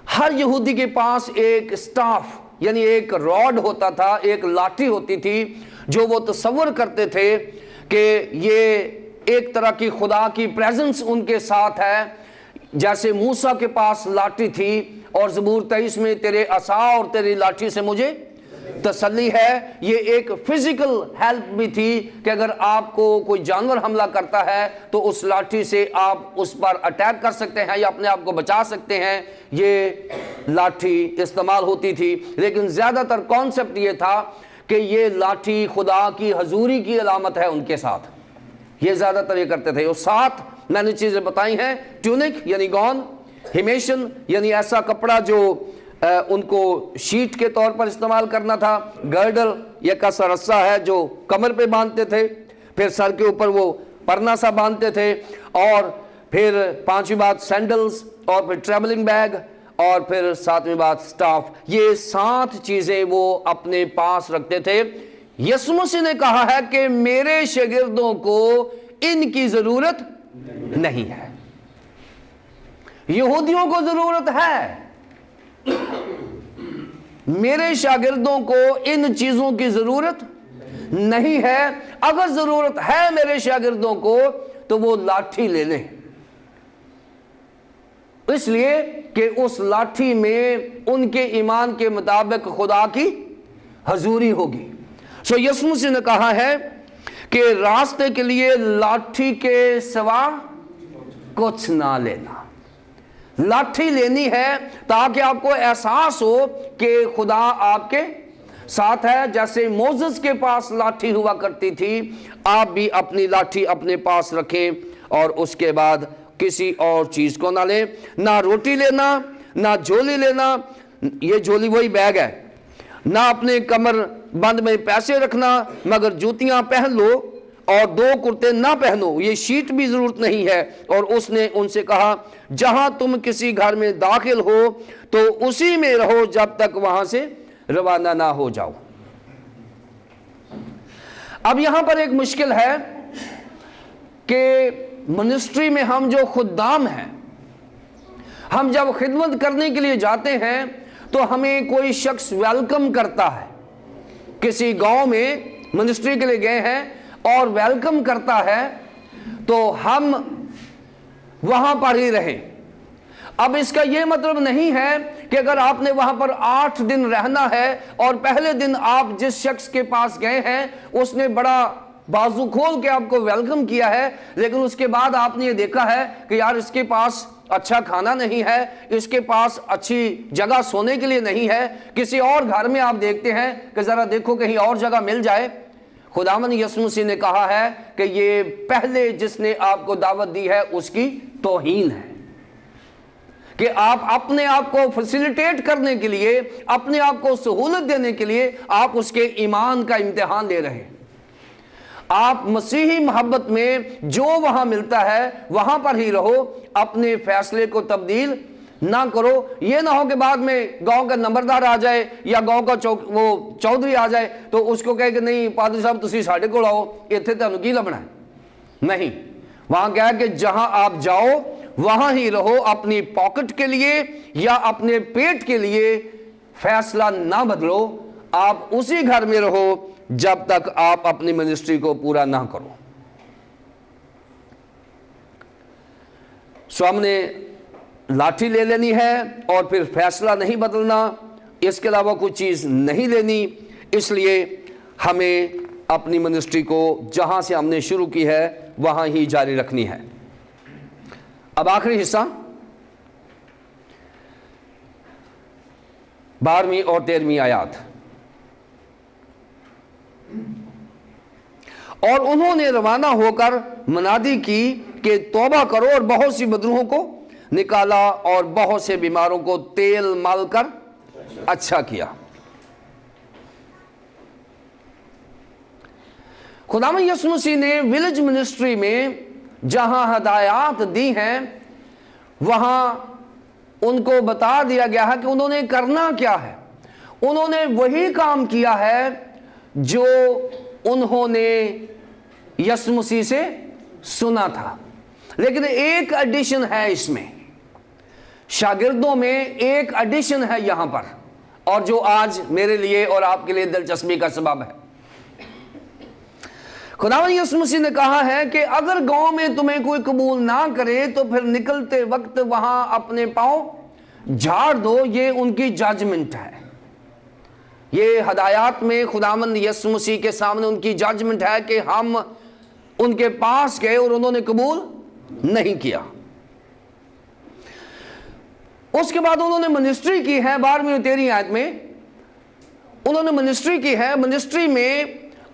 हर यहूदी के पास एक स्टाफ यानी एक रॉड होता था, एक लाठी होती थी जो वो तसव्वुर करते थे कि ये एक तरह की खुदा की प्रेजेंस उनके साथ है। जैसे मूसा के पास लाठी थी और ज़बूर 23 में तेरे असा और तेरी लाठी से मुझे तसल्ली है। ये एक फिजिकल हेल्प भी थी कि अगर आपको कोई जानवर हमला करता है तो उस लाठी से आप उस पर अटैक कर सकते हैं या अपने आप को बचा सकते हैं। ये लाठी इस्तेमाल होती थी, लेकिन ज्यादातर कॉन्सेप्ट ये था कि ये लाठी खुदा की हजूरी की अलामत है उनके साथ। ये ज्यादातर ये करते थे। और 7 मैंने चीजें बताई हैं, ट्यूनिक यानी गौन, हिमेशन यानी ऐसा कपड़ा जो उनको शीट के तौर पर इस्तेमाल करना था, गर्डल या कैसा रस्सा है जो कमर पे बांधते थे, फिर सर के ऊपर वो परना सा बांधते थे, और फिर 5वीं बात सैंडल्स, और फिर ट्रैवलिंग बैग, और फिर 7वीं बात स्टाफ। ये 7 चीजें वो अपने पास रखते थे। यीशु मसीह ने कहा है कि मेरे शागिर्दों को इनकी जरूरत नहीं है। यहूदियों को जरूरत है, मेरे शागिर्दों को इन चीजों की जरूरत नहीं है। अगर जरूरत है मेरे शागिर्दों को तो वो लाठी ले लें, इसलिए कि उस लाठी में उनके ईमान के मुताबिक खुदा की हजूरी होगी। सो यीशु मसीह ने कहा है कि रास्ते के लिए लाठी के सिवा कुछ ना लेना। लाठी लेनी है ताकि आपको एहसास हो कि खुदा आपके साथ है। जैसे मोसेस के पास लाठी हुआ करती थी, आप भी अपनी लाठी अपने पास रखें और उसके बाद किसी और चीज को ना लें। ना रोटी लेना, ना झोली लेना, ये झोली वही बैग है, ना अपने कमर बंद में पैसे रखना, मगर जूतियां पहन लो और 2 कुर्ते ना पहनो, ये शीट भी जरूरत नहीं है। और उसने उनसे कहा जहां तुम किसी घर में दाखिल हो तो उसी में रहो जब तक वहां से रवाना ना हो जाओ। अब यहां पर एक मुश्किल है कि मिनिस्ट्री में हम जो खुद्दाम हैं, हम जब खिदमत करने के लिए जाते हैं तो हमें कोई शख्स वेलकम करता है। किसी गांव में मिनिस्ट्री के लिए गए हैं और वेलकम करता है तो हम वहां पर ही रहें। अब इसका यह मतलब नहीं है कि अगर आपने वहां पर 8 दिन रहना है और पहले दिन आप जिस शख्स के पास गए हैं उसने बड़ा बाजू खोल के आपको वेलकम किया है, लेकिन उसके बाद आपने ये देखा है कि यार इसके पास अच्छा खाना नहीं है, इसके पास अच्छी जगह सोने के लिए नहीं है, किसी और घर में आप देखते हैं कि जरा देखो कहीं और जगह मिल जाए। खुदावंद यीशु मसीह ने कहा है कि ये पहले जिसने आपको दावत दी है उसकी तौहीन है कि आप अपने आप को फैसिलिटेट करने के लिए, अपने आप को सहूलत देने के लिए आप उसके ईमान का इम्तिहान ले रहे हैं। आप मसीही मोहब्बत में जो वहां मिलता है वहां पर ही रहो, अपने फैसले को तब्दील ना करो। ये ना हो कि बाद में गांव का नंबरदार आ जाए या गांव का वो चौधरी आ जाए तो उसको कहे कि नहीं पादरी साहब तुसी साडे कोल आओ, इत्थे तुहानू की लभना है। नहीं, वहां क्या है कि जहां आप जाओ वहां ही रहो। अपनी पॉकेट के लिए या अपने पेट के लिए फैसला ना बदलो, آپ اسی گھر میں رہو جب تک آپ اپنی منسٹری کو پورا نہ کرو. سو ہم نے لاٹھی لے لینی ہے اور پھر فیصلہ نہیں بدلنا, اس کے علاوہ کوئی چیز نہیں لینی. اس لیے ہمیں اپنی منسٹری کو جہاں سے ہم نے شروع کی ہے وہاں ہی جاری رکھنی ہے. اب آخری حصہ 12ویں اور 13ویں آیات. اور انہوں نے روانہ ہو کر منادی کی کہ توبہ کرو, اور بہت سی بدروہوں کو نکالا اور بہت سے بیماروں کو تیل مل کر اچھا کیا. خداوند یسوع مسیح نے ویلیج منسٹری میں جہاں ہدایات دی ہیں وہاں ان کو بتا دیا گیا ہے کہ انہوں نے کرنا کیا ہے. انہوں نے وہی کام کیا ہے جو انہوں نے یسوع مسیح سے سنا تھا, لیکن ایک ایڈیشن ہے اس میں, شاگردوں میں ایک ایڈیشن ہے یہاں پر, اور جو آج میرے لیے اور آپ کے لیے دلچسپی کا سبب ہے. خداوند یسوع مسیح نے کہا ہے کہ اگر گاؤں میں تمہیں کوئی قبول نہ کرے تو پھر نکلتے وقت وہاں اپنے پاؤں جھاڑ دو. یہ ان کی ججمنٹ ہے. یہ ہدایات میں خداوند یسوع مسیح کے سامنے ان کی ججمنٹ ہے کہ ہم ان کے پاس گئے اور انہوں نے قبول نہیں کیا. اس کے بعد انہوں نے منسٹری کی ہے. 12ویں اور 13ویں آیت میں انہوں نے منسٹری کی ہے. منسٹری میں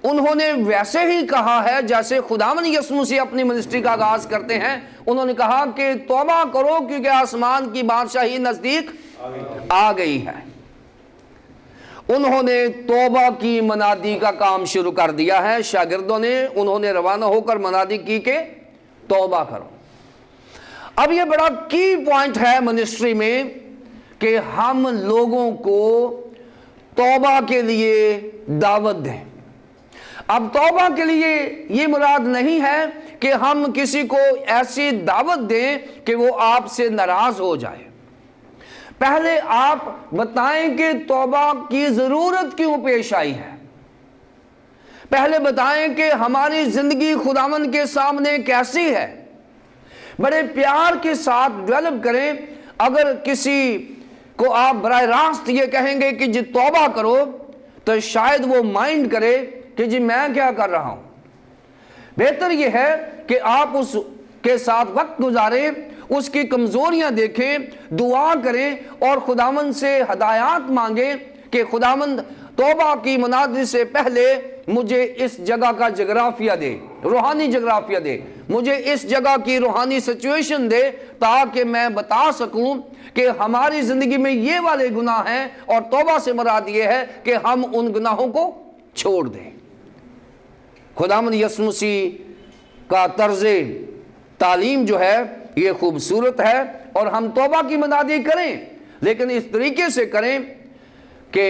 انہوں نے ویسے ہی کہا ہے جیسے خداوند یسوع مسیح اپنی منسٹری کا آغاز کرتے ہیں. انہوں نے کہا کہ توبہ کرو کیونکہ آسمان کی بادشاہی نزدیک آ گئی ہے. انہوں نے توبہ کی منادی کا کام شروع کر دیا ہے. شاگردوں نے, انہوں نے روانہ ہو کر منادی کی کہ توبہ کرو. اب یہ بڑا کی پوائنٹ ہے منسٹری میں کہ ہم لوگوں کو توبہ کے لیے دعوت دیں. اب توبہ کے لیے یہ مراد نہیں ہے کہ ہم کسی کو ایسی دعوت دیں کہ وہ آپ سے ناراض ہو جائے. پہلے آپ بتائیں کہ توبہ کی ضرورت کیوں پیش آئی ہے. پہلے بتائیں کہ ہماری زندگی خداوند کے سامنے کیسی ہے. بڑے پیار کے ساتھ ڈیولپ کریں. اگر کسی کو آپ براہ راست یہ کہیں گے کہ جی توبہ کرو تو شاید وہ مائنڈ کرے کہ جی میں کیا کر رہا ہوں. بہتر یہ ہے کہ آپ اس کے ساتھ وقت گزاریں, اس کی کمزوریاں دیکھیں, دعا کریں اور خداوند سے ہدایات مانگیں کہ خداوند توبہ کی منادی سے پہلے مجھے اس جگہ کا جغرافیہ دے, روحانی جغرافیہ دے, مجھے اس جگہ کی روحانی سچویشن دے تاکہ میں بتا سکوں کہ ہماری زندگی میں یہ والے گناہ ہیں اور توبہ سے مراد یہ ہے کہ ہم ان گناہوں کو چھوڑ دیں. خداوند یسوع مسیح کا طرز تعلیم جو ہے یہ خوبصورت ہے, اور ہم توبہ کی منادی کریں لیکن اس طریقے سے کریں کہ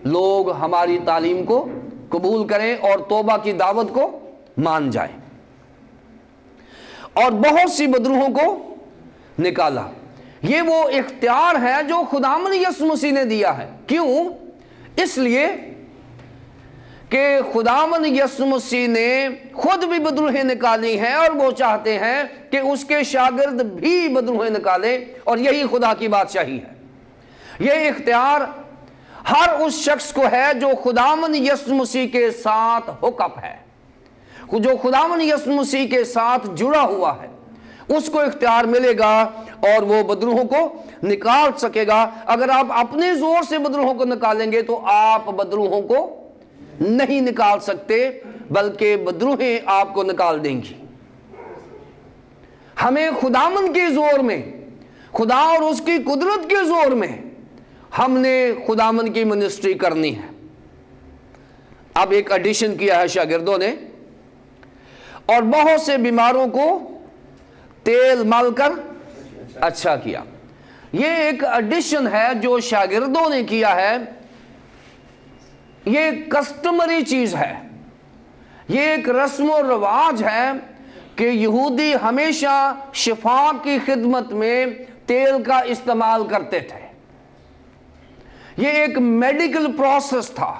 لوگ ہماری تعلیم کو قبول کریں اور توبہ کی دعوت کو مان جائیں. اور بہت سی بدروہوں کو نکالا. یہ وہ اختیار ہے جو خداوند یسوع مسیح نے دیا ہے. کیوں؟ اس لیے کہ خداوند یسوع مسیح نے خود بھی بدروہیں نکالی ہیں اور وہ چاہتے ہیں کہ اس کے شاگرد بھی بدروہیں نکالیں, اور یہی خدا کی بادشاہی ہے. یہ اختیار ہر اس شخص کو ہے جو خداوند یسوع مسیح کے ساتھ ہوک اپ ہے, جو خداوند یسوع مسیح کے ساتھ جڑا ہوا ہے. اس کو اختیار ملے گا اور وہ بدروہوں کو نکال سکے گا. اگر آپ اپنے زور سے بدروہوں کو نکالیں گے تو آپ بدروہوں کو نہیں نکال سکتے, بلکہ بدروہیں آپ کو نکال دیں گی. ہمیں خداوند کے زور میں, خدا اور اس کی قدرت کے زور میں ہم نے خداوند کی منسٹری کرنی ہے. اب ایک ایڈیشن کیا ہے شاگردوں نے, اور بہت سے بیماروں کو تیل مل کر اچھا کیا. یہ ایک ایڈیشن ہے جو شاگردوں نے کیا ہے. یہ کسٹمری چیز ہے, یہ ایک رسم و رواج ہے کہ یہودی ہمیشہ شفا کی خدمت میں تیل کا استعمال کرتے تھے. یہ ایک میڈیکل پروسیس تھا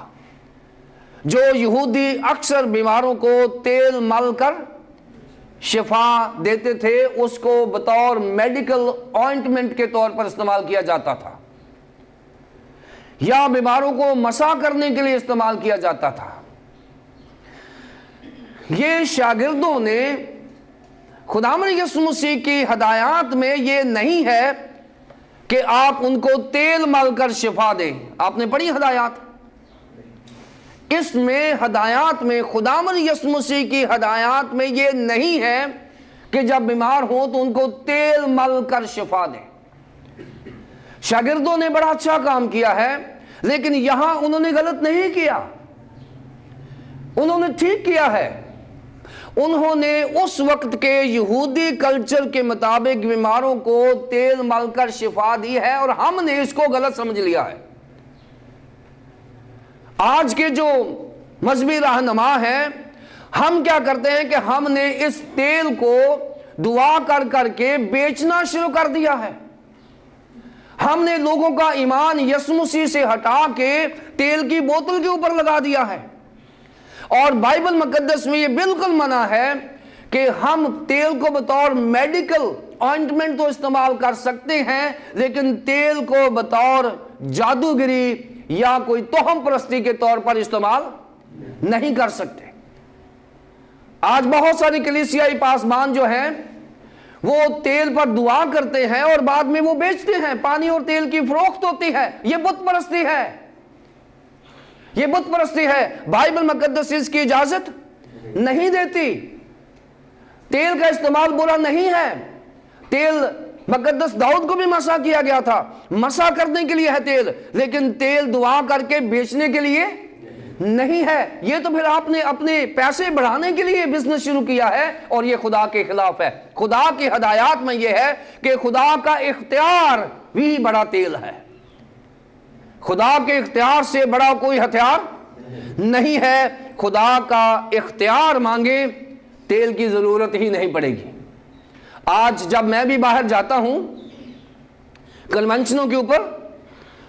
جو یہودی اکثر بیماروں کو تیل مل کر شفا دیتے تھے، اس کو بطور میڈیکل آئنٹمنٹ کے طور پر استعمال کیا جاتا تھا یا بیماروں کو مسح کرنے کے لیے استعمال کیا جاتا تھا۔ یہ شاگردوں نے خداوند یسوع مسیح کی ہدایات میں یہ نہیں ہے کہ آپ ان کو تیل مل کر شفا دیں۔ آپ نے پڑھی ہدایات؟ اس میں ہدایات میں خداوند یسوع مسیح کی ہدایات میں یہ نہیں ہے کہ جب بیمار ہو تو ان کو تیل مل کر شفا دیں۔ شاگردوں نے بڑا اچھا کام کیا ہے، لیکن یہاں انہوں نے غلط نہیں کیا، انہوں نے ٹھیک کیا ہے۔ انہوں نے اس وقت کے یہودی کلچر کے مطابق بیماروں کو تیل مل کر شفا دی ہے، اور ہم نے اس کو غلط سمجھ لیا ہے۔ آج کے جو مذہبی رہنما ہیں، ہم کیا کرتے ہیں کہ ہم نے اس تیل کو دعا کر کر کے بیچنا شروع کر دیا ہے۔ ہم نے لوگوں کا ایمان یسوع مسیح سے ہٹا کے تیل کی بوتل کے اوپر لگا دیا ہے، اور بائبل مقدس میں یہ بالکل منع ہے کہ ہم تیل کو بطور میڈیکل آئنٹمنٹ تو استعمال کر سکتے ہیں، لیکن تیل کو بطور جادوگری یا کوئی توہم پرستی کے طور پر استعمال نہیں کر سکتے۔ آج بہت ساری کلیسیائی پاسبان جو ہیں وہ تیل پر دعا کرتے ہیں اور بعد میں وہ بیچتے ہیں، پانی اور تیل کی فروخت ہوتی ہے۔ یہ بت پرستی ہے، یہ بت پرستی ہے۔ بائبل مقدس اس کی اجازت نہیں دیتی۔ تیل کا استعمال برا نہیں ہے۔ تیل مقدس داؤد کو بھی مسح کیا گیا تھا، مسح کرنے کے لیے ہے تیل، لیکن تیل دعا کر کے بیچنے کے لیے نہیں ہے۔ یہ تو پھر آپ نے اپنے پیسے بڑھانے کے لیے بزنس شروع کیا ہے، اور یہ خدا کے خلاف ہے۔ خدا کی ہدایات میں یہ ہے کہ خدا کا اختیار بھی بڑا تیل ہے۔ خدا کے اختیار سے بڑا کوئی ہتھیار نہیں ہے۔ خدا کا اختیار مانگے، تیل کی ضرورت ہی نہیں پڑے گی۔ آج جب میں بھی باہر جاتا ہوں کنونشنوں کے اوپر،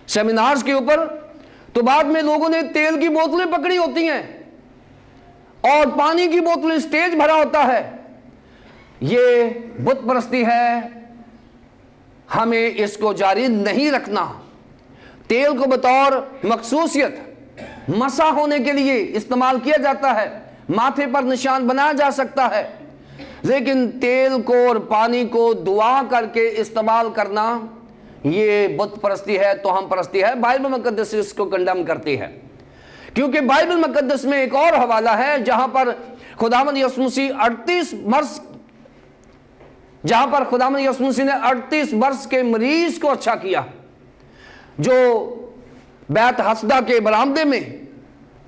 سیمینارز کے اوپر، تو بعد میں لوگوں نے تیل کی بوتلیں پکڑی ہوتی ہیں اور پانی کی بوتلیں اسٹیج بھرا ہوتا ہے۔ یہ بت پرستی ہے، ہمیں اس کو جاری نہیں رکھنا۔ تیل کو بطور مخصوصیت مسح ہونے کے لیے استعمال کیا جاتا ہے، ماتھے پر نشان بنایا جا سکتا ہے، لیکن تیل کو اور پانی کو دعا کر کے استعمال کرنا یہ بت پرستی ہے، توہم پرستی ہے۔ بائبل مقدس اس کو کنڈم کرتی ہے، کیونکہ بائبل مقدس میں ایک اور حوالہ ہے جہاں پر خداوند یسوع مسیح 38 نے 38 برس کے مریض کو اچھا کیا، جو بیت حسدہ کے برآمدے میں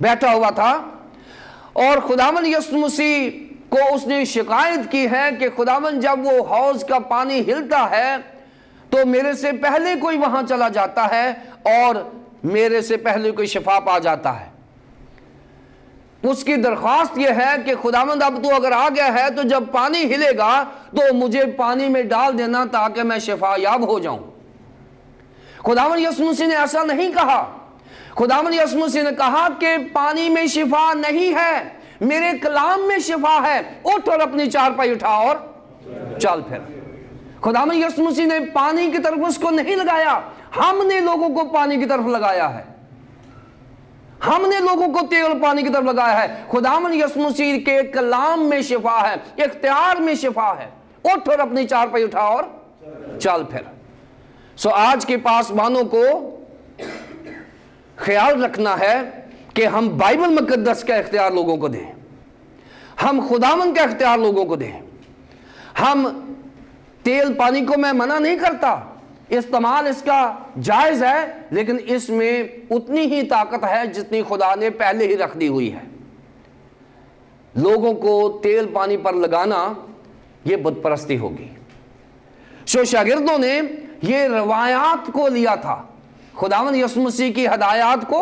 بیٹھا ہوا تھا، اور خداوند یسوع مسیح کو اس نے شکایت کی ہے کہ خداوند جب وہ حوض کا پانی ہلتا ہے تو میرے سے پہلے کوئی وہاں چلا جاتا ہے اور میرے سے پہلے کوئی شفا پا جاتا ہے۔ اس کی درخواست یہ ہے کہ خداوند اب تو اگر آ گیا ہے تو جب پانی ہلے گا تو مجھے پانی میں ڈال دینا تاکہ میں شفا یاب ہو جاؤں۔ خداوند یسوع مسیح نے ایسا نہیں کہا۔ خداوند یسوع مسیح نے کہا کہ پانی میں شفا نہیں ہے، میرے کلام میں شفا ہے، اٹھ اور اپنی چارپائی اٹھا اور چل پھر۔ خداوند یسوع مسیح نے پانی کی طرف اس کو نہیں لگایا، ہم نے لوگوں کو پانی کی طرف لگایا ہے، ہم نے لوگوں کو تیل پانی کی طرف لگایا ہے۔ خداوند یسوع مسیح کے کلام میں شفا ہے، اختیار میں شفا ہے، اٹھ اور اپنی چارپائی اٹھا اور چل پھر۔ آج کے پاسبانوں کو خیال رکھنا ہے کہ ہم بائبل مقدس کا اختیار لوگوں کو دیں، ہم خداوند کا اختیار لوگوں کو دیں۔ ہم تیل پانی کو میں منع نہیں کرتا، استعمال اس کا جائز ہے، لیکن اس میں اتنی ہی طاقت ہے جتنی خدا نے پہلے ہی رکھ دی ہوئی ہے۔ لوگوں کو تیل پانی پر لگانا یہ بت پرستی ہوگی۔ شاگردوں نے یہ روایات کو لیا تھا، خداوند یسوع مسیح کی ہدایات کو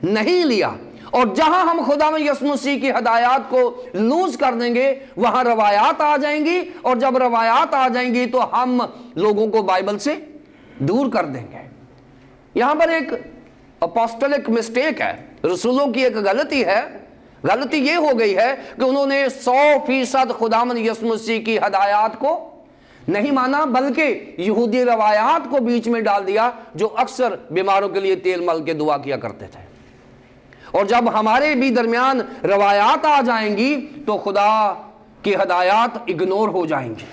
نہیں لیا، اور جہاں ہم خداوند یسوع مسیح کی ہدایات کو لوز کر دیں گے وہاں روایات آ جائیں گی، اور جب روایات آ جائیں گی تو ہم لوگوں کو بائبل سے دور کر دیں گے۔ یہاں پر ایک اپوسٹلک مسٹیک ہے، رسولوں کی ایک غلطی ہے۔ غلطی یہ ہو گئی ہے کہ انہوں نے 100% خداوند یسوع مسیح کی ہدایات کو نہیں مانا، بلکہ یہودی روایات کو بیچ میں ڈال دیا، جو اکثر بیماروں کے لیے تیل مل کے دعا کیا کرتے تھے۔ اور جب ہمارے بھی درمیان روایات آ جائیں گی تو خدا کی ہدایات اگنور ہو جائیں گی۔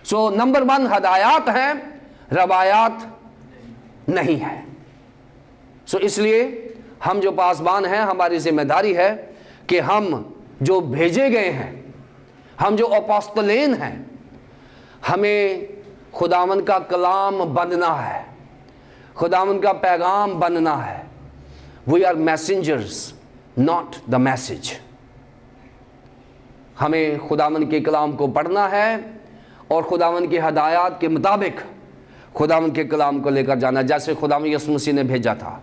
سو نمبر 1 ہدایات ہیں، روایات نہیں ہے۔ سو اس لیے ہم جو پاسبان ہیں، ہماری ذمہ داری ہے کہ ہم جو بھیجے گئے ہیں، ہم جو اپوستلین ہیں، ہمیں خداوند کا کلام بننا ہے، خداوند کا پیغام بننا ہے۔ We are messengers, not the message۔ ہمیں خداوند کے کلام کو پڑھنا ہے اور خداوند کی ہدایات کے مطابق خداوند کے کلام کو لے کر جانا، جیسے خداوند یسوع مسیح نے بھیجا تھا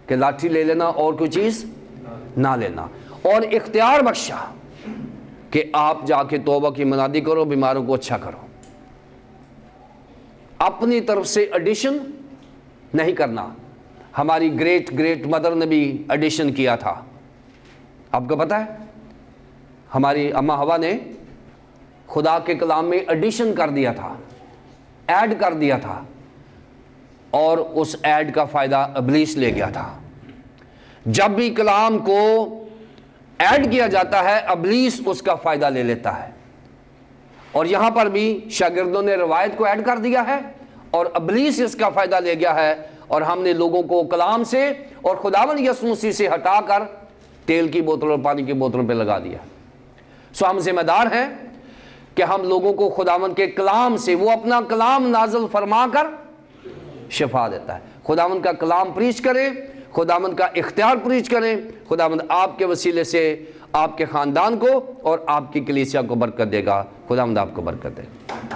کہ لاٹھی لے لینا اور کوئی چیز نہ لینا، اور اختیار بخشا کہ آپ جا کے توبہ کی منادی کرو، بیماروں کو اچھا کرو۔ اپنی طرف سے ایڈیشن نہیں کرنا۔ ہماری گریٹ مدر نے بھی ایڈیشن کیا تھا، آپ کو پتا ہے، ہماری اماں ہوا نے خدا کے کلام میں ایڈیشن کر دیا تھا، ایڈ کر دیا تھا، اور اس ایڈ کا فائدہ ابلیس لے گیا تھا۔ جب بھی کلام کو ایڈ کیا جاتا ہے، ابلیس اس کا فائدہ لے لیتا ہے۔ اور یہاں پر بھی شاگردوں نے روایت کو ایڈ کر دیا ہے اور ابلیس اس کا فائدہ لے گیا ہے، اور ہم نے لوگوں کو کلام سے اور خداوند یسوع مسیح سے ہٹا کر تیل کی بوتل اور پانی کی بوتلوں پہ لگا دیا۔ سو ہم ذمہ دار ہیں کہ ہم لوگوں کو خداوند کے کلام سے، وہ اپنا کلام نازل فرما کر شفا دیتا ہے، خداوند کا کلام پریچ کریں، خداوند کا اختیار پریچ کریں۔ خداوند آپ کے وسیلے سے آپ کے خاندان کو اور آپ کی کلیسیا کو برکت دے گا۔ خداوند آپ کو برکت دے گا۔